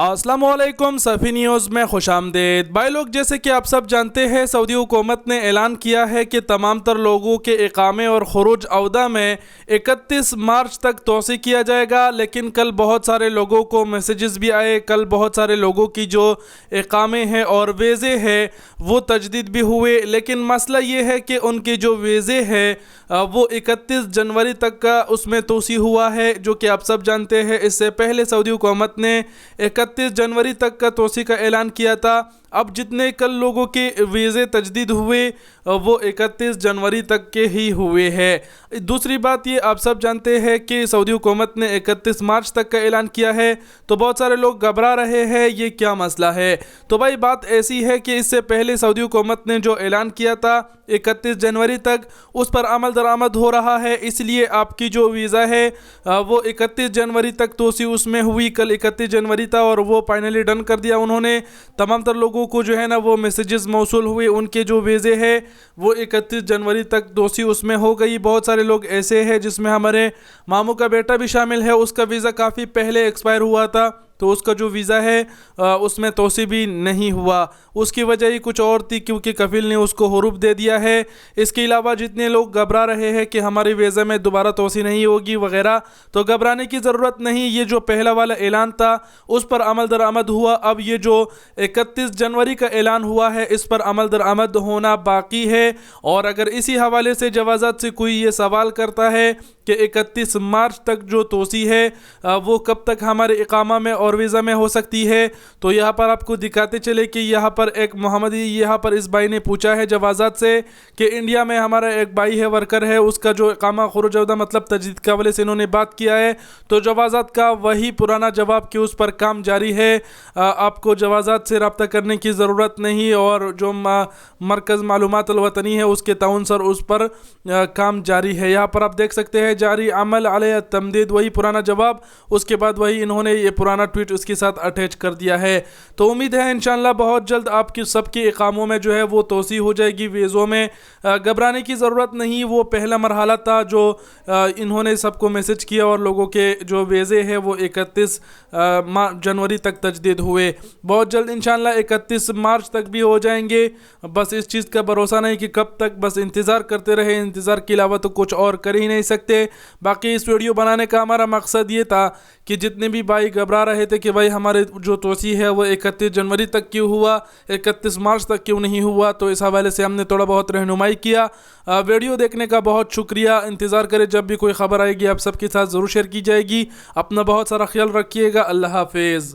अस्सलाम वालेकुम सफ़ी न्यूज़ में खुश आमदेद। भाई लोग, जैसे कि आप सब जानते हैं, सऊदी हुकूमत ने ऐलान किया है कि तमाम तर लोगों के इकामे और खुरूज अवदा में 31 मार्च तक तोसी किया जाएगा। लेकिन कल बहुत सारे लोगों को मैसेजेस भी आए, कल बहुत सारे लोगों की जो इकामे हैं और वीज़े हैं वो तजदीद भी हुए। लेकिन मसला ये है कि उनके जो वीज़े हैं वो 31 जनवरी तक का उसमें तोसी हुआ है, जो कि आप सब जानते हैं। इससे पहले सऊदी हुकूमत ने 31 जनवरी तक का तोसी का ऐलान किया था। अब जितने कल लोगों के वीज़े तजदीद हुए वो 31 जनवरी तक के ही हुए हैं। दूसरी बात ये आप सब जानते हैं कि सऊदी हुकूमत ने 31 मार्च तक का ऐलान किया है, तो बहुत सारे लोग घबरा रहे हैं ये क्या मसला है। तो भाई बात ऐसी है कि इससे पहले सऊदी हुकूमत ने जो ऐलान किया था 31 जनवरी तक, उस पर अमल दरामद हो रहा है। इसलिए आपकी जो वीज़ा है वो 31 जनवरी तक तोसी उसमें हुई। कल 31 जनवरी था और वो फाइनली डन कर दिया उन्होंने। तमाम तर लोगों को जो है ना वो मैसेजेस मौसूल हुए, उनके जो वीज़े हैं वो 31 जनवरी तक तोसी उसमें हो गई। बहुत सारे लोग ऐसे हैं जिसमें हमारे मामू का बेटा भी शामिल है, उसका वीज़ा काफ़ी पहले एक्सपायर हुआ था, तो उसका जो वीज़ा है उसमें तोसी भी नहीं हुआ। उसकी वजह ही कुछ और थी, क्योंकि कफिल ने उसको हुरूफ दे दिया है। इसके अलावा जितने लोग घबरा रहे हैं कि हमारी वीज़ा में दोबारा तोसी नहीं होगी वगैरह, तो घबराने की ज़रूरत नहीं। ये जो पहला वाला ऐलान था उस पर अमल दरामद हुआ। अब ये जो 31 जनवरी का ऐलान हुआ है इस पर अमल दरामद होना बाकी है। और अगर इसी हवाले से जवाज़ात से कोई ये सवाल करता है कि 31 मार्च तक जो तोसी है वो कब तक हमारे इकामा में और वीज़ा में हो सकती है, तो यहाँ पर आपको दिखाते चले कि यहाँ पर एक मोहम्मदी, यहाँ पर इस भाई ने पूछा है जवाज़ात से कि इंडिया में हमारा एक भाई है, वर्कर है, उसका जो इकामा खुरूज अवदा मतलब तजदीद के हवाले से इन्होंने बात किया है। तो जवाज़ात का वही पुराना जवाब कि उस पर काम जारी है, आपको जवाज़ात से रब्ता करने की ज़रूरत नहीं। और जो मरकज़ मालूमात अल वतनी है उसके ताउन सर उस पर काम जारी है। यहाँ पर आप देख सकते हैं जारी अमल अलैहि तमदीद, वही पुराना जवाब, उसके बाद वही इन्होंने ये पुराना ट्वीट उसके साथ अटैच कर दिया है। तो उम्मीद है इंशाअल्लाह बहुत जल्द आपकी सबके इकामों में जो है वो तोसी हो जाएगी। वीज़ों में घबराने की ज़रूरत नहीं, वो पहला मरहला था जो इन्होंने सबको मैसेज किया और लोगों के जो वीज़े हैं वो 31 जनवरी तक तजदीद हुए। बहुत जल्द इंशाअल्लाह 31 मार्च तक भी हो जाएंगे। बस इस चीज़ का भरोसा नहीं कि कब तक, बस इंतज़ार करते रहे, इंतज़ार के अलावा तो कुछ और कर ही नहीं सकते। बाकी इस वीडियो बनाने का हमारा मकसद ये था कि जितने भी भाई घबरा रहे थे कि भाई हमारे जो तोसी है वो 31 जनवरी तक क्यों हुआ, 31 मार्च तक क्यों नहीं हुआ, तो इस हवाले से हमने थोड़ा बहुत रहनुमाई किया। वीडियो देखने का बहुत शुक्रिया। इंतज़ार करें, जब भी कोई ख़बर आएगी आप सबके साथ ज़रूर शेयर की जाएगी। अपना बहुत सारा ख्याल रखिएगा। अल्लाह हाफिज़।